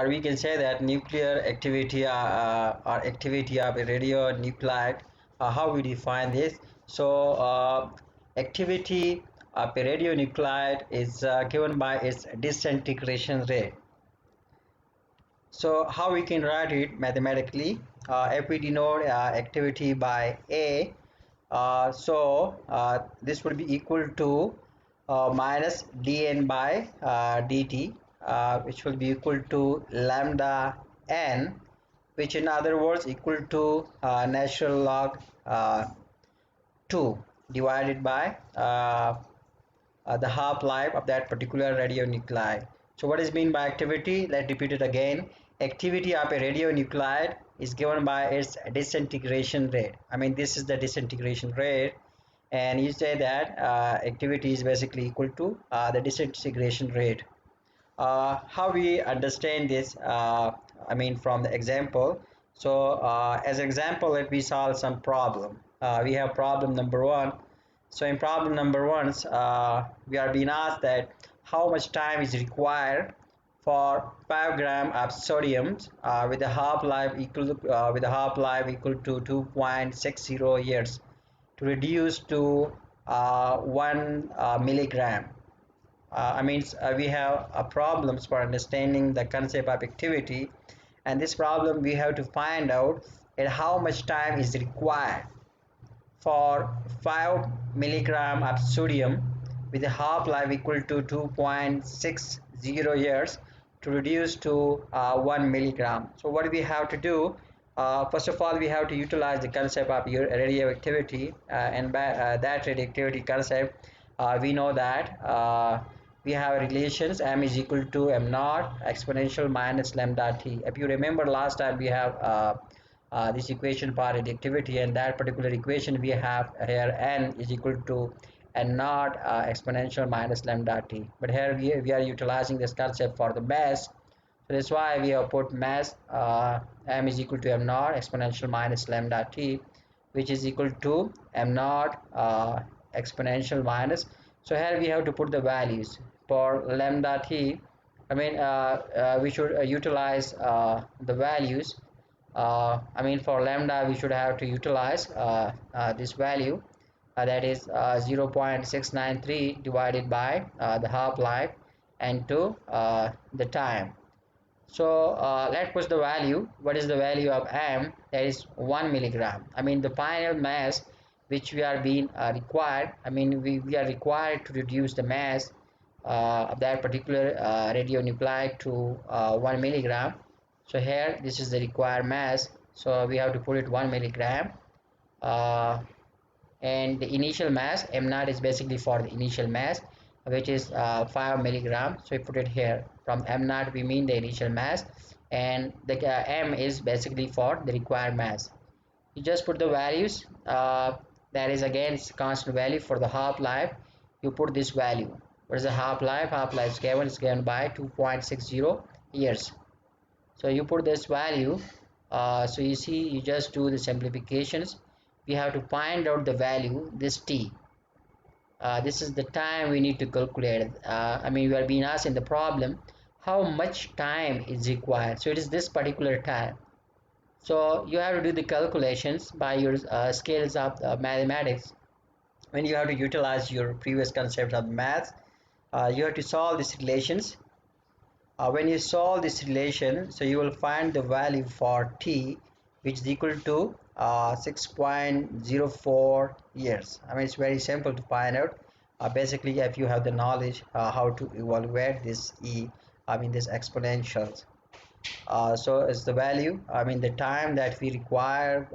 or we can say that nuclear activity or activity of a radionuclide. How we define this? So activity of a radionuclide is given by its disintegration rate. So how we can write it mathematically? If we denote activity by A, this would be equal to minus dN by dt, which will be equal to lambda n, which in other words equal to natural log 2 divided by the half-life of that particular radionuclide. So what is mean by activity? Let's repeat it again. Activity of a radionuclide is given by its disintegration rate. I mean, this is the disintegration rate, and you say that activity is basically equal to the disintegration rate. How we understand this? I mean, from the example. So as example, let me solve some problem. We have problem number one. So in problem number one, we are being asked that how much time is required for 5 gram of sodium with a half-life equal to 2.60 years to reduce to 1 milligram. We have problems for understanding the concept of activity, and this problem we have to find out at how much time is required for 5 milligram of sodium with a half-life equal to 2.60 years to reduce to 1 milligram. So what we have to do, first of all we have to utilize the concept of radioactivity, and by that radioactivity concept we know that we have relations m is equal to m naught exponential minus lambda t. If you remember last time we have this equation for radioactivity, and that particular equation we have here n is equal to n naught exponential minus lambda t, but here we are utilizing this concept for the mass. So that's why we have put mass m is equal to m naught exponential minus lambda t, which is equal to m naught exponential minus. So here we have to put the values for lambda t. We should utilize the values. For lambda we should have to utilize this value, that is 0.693 divided by the half-life and to the time. So let's put the value. What is the value of m? That is 1 milligram. The final mass which we are being required, we are required to reduce the mass of that particular radionuclide to 1 milligram. So here this is the required mass, so we have to put it 1 milligram, and the initial mass m naught is basically for the initial mass, which is 5 milligram. So we put it here. From m naught we mean the initial mass, and the m is basically for the required mass. You just put the values. That is again constant value. For the half-life you put this value. What is the half-life? Half-life is given by 2.60 years. So you put this value. So you see, you just do the simplifications. We have to find out the value, this t. This is the time we need to calculate. We are being asked in the problem how much time is required. So it is this particular time. So you have to do the calculations by your scales of mathematics. When you have to utilize your previous concept of math, you have to solve these relations. When you solve this relation, so you will find the value for t, which is equal to 6.04 years. It's very simple to find out. Basically, if you have the knowledge how to evaluate this this exponentials. So it's the value, the time that we require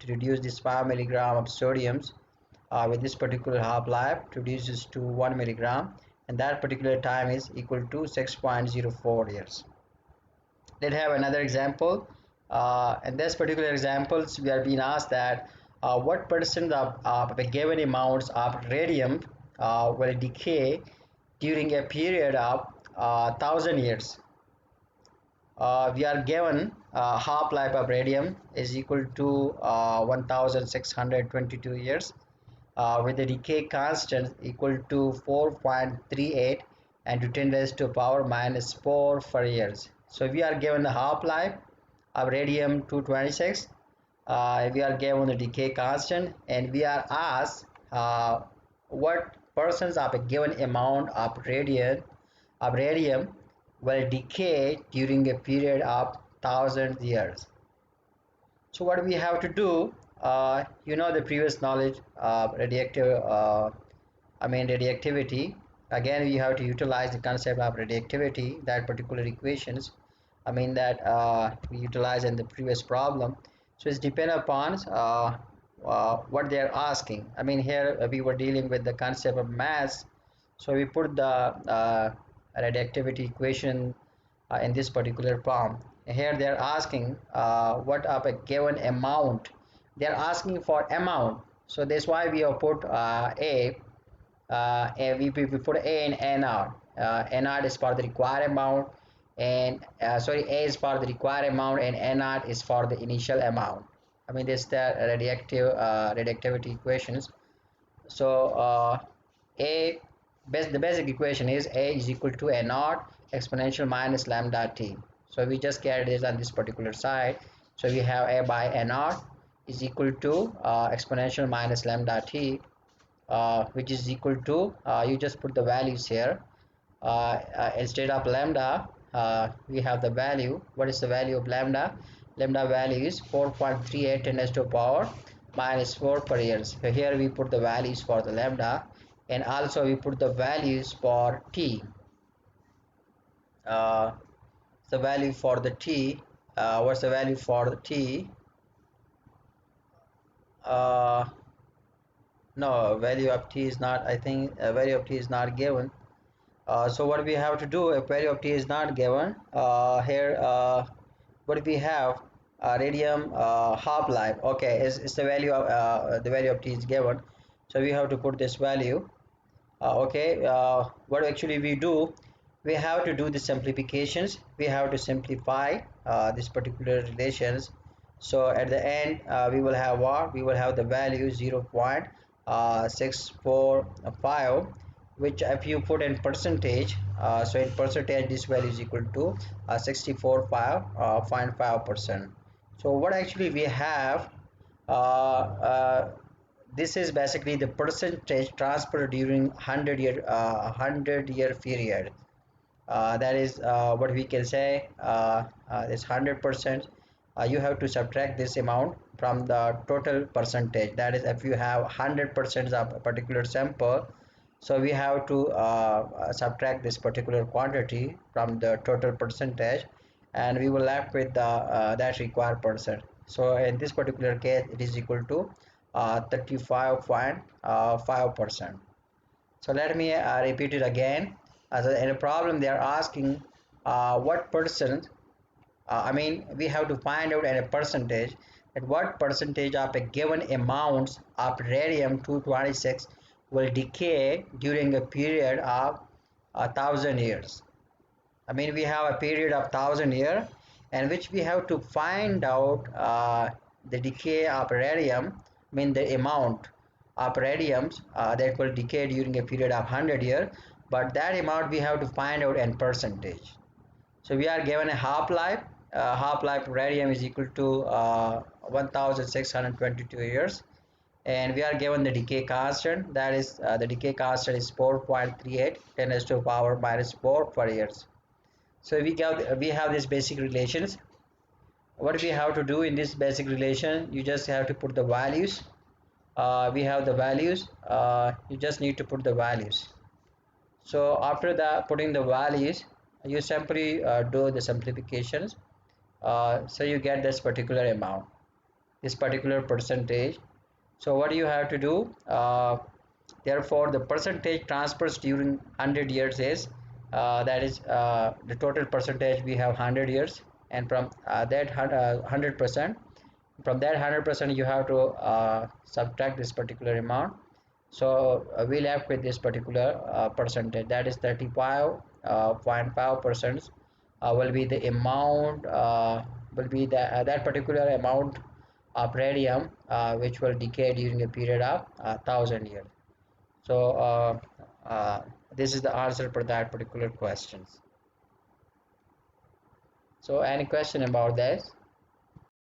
to reduce this 5 milligram of sodiums with this particular half-life reduces to 1 milligram, and that particular time is equal to 6.04 years. Let's have another example. In this particular examples we are being asked that what percent of the given amounts of radium will decay during a period of 1000 years. We are given half-life of radium is equal to 1622 years with the decay constant equal to 4.38 and to 10 raised to power minus 4 for years. So we are given the half-life of radium 226. We are given the decay constant, and we are asked what percents of a given amount of radium will decay during a period of 1,000 years. So what we have to do, the previous knowledge of radioactivity. Again, we have to utilize the concept of radioactivity, that particular equations. That we utilize in the previous problem. So it's depend upon what they are asking. Here we were dealing with the concept of mass. So we put the radioactivity equation in this particular form. Here they are asking what of a given amount. They are asking for amount. So that's why we have put and we put A in NR. NR is for the required amount, and A is for the required amount, and NR is for the initial amount. This is the radioactivity equations. So A, the basic equation is A is equal to NR exponential minus lambda t. So we just carry this on this particular side. So we have A by NR is equal to exponential minus lambda t, which is equal to, you just put the values here. Instead of lambda, we have the value. What is the value of lambda? Lambda value is 4.38 10 to the power minus 4 per year. So here we put the values for the lambda, and also we put the values for t. uh, the value for the t, what's the value for the t? uh, no, value of t is not, I think value of t is not given. So what we have to do if value of t is not given, here what we have, radium half-life, okay, is the value of t is given. So we have to put this value. Okay, what actually we do, we have to do the simplifications. We have to simplify this particular relations. So at the end, we will have what? We will have the value 0.645, which if you put in percentage, so in percentage this value is equal to 64.5%. So what actually we have, this is basically the percentage transfer during 100 year period. That is what we can say, is 100%. You have to subtract this amount from the total percentage. That is, if you have 100% of a particular sample, so we have to subtract this particular quantity from the total percentage, and we will left with the that required percent. So in this particular case, it is equal to 35.5%. So let me repeat it again. In a problem, they are asking what percent, we have to find out in a percentage that what percentage of a given amount of radium 226 will decay during a period of 1,000 years. We have a period of 1,000 years, and which we have to find out the decay of radium, the amount of radiums that will decay during a period of 100 years, but that amount we have to find out in percentage. So we are given a half-life. Half-life of radium is equal to 1,622 years, and we are given the decay constant. That is, the decay constant is 4.38 10 to the power minus 4 per years. So we have these basic relations. What we have to do in this basic relation, you just have to put the values. We have the values. You just need to put the values. So after that, putting the values, you simply do the simplifications. So you get this particular amount, this particular percentage. So what you have to do, therefore the percentage transfers during 100 years is, that is, the total percentage we have 100 years, and from that 100%, from that 100% you have to subtract this particular amount. So we left with this particular percentage, that is 35.5% will be the amount, will be that particular amount of radium which will decay during a period of 1,000 years. So this is the answer for that particular questions. So any question about this?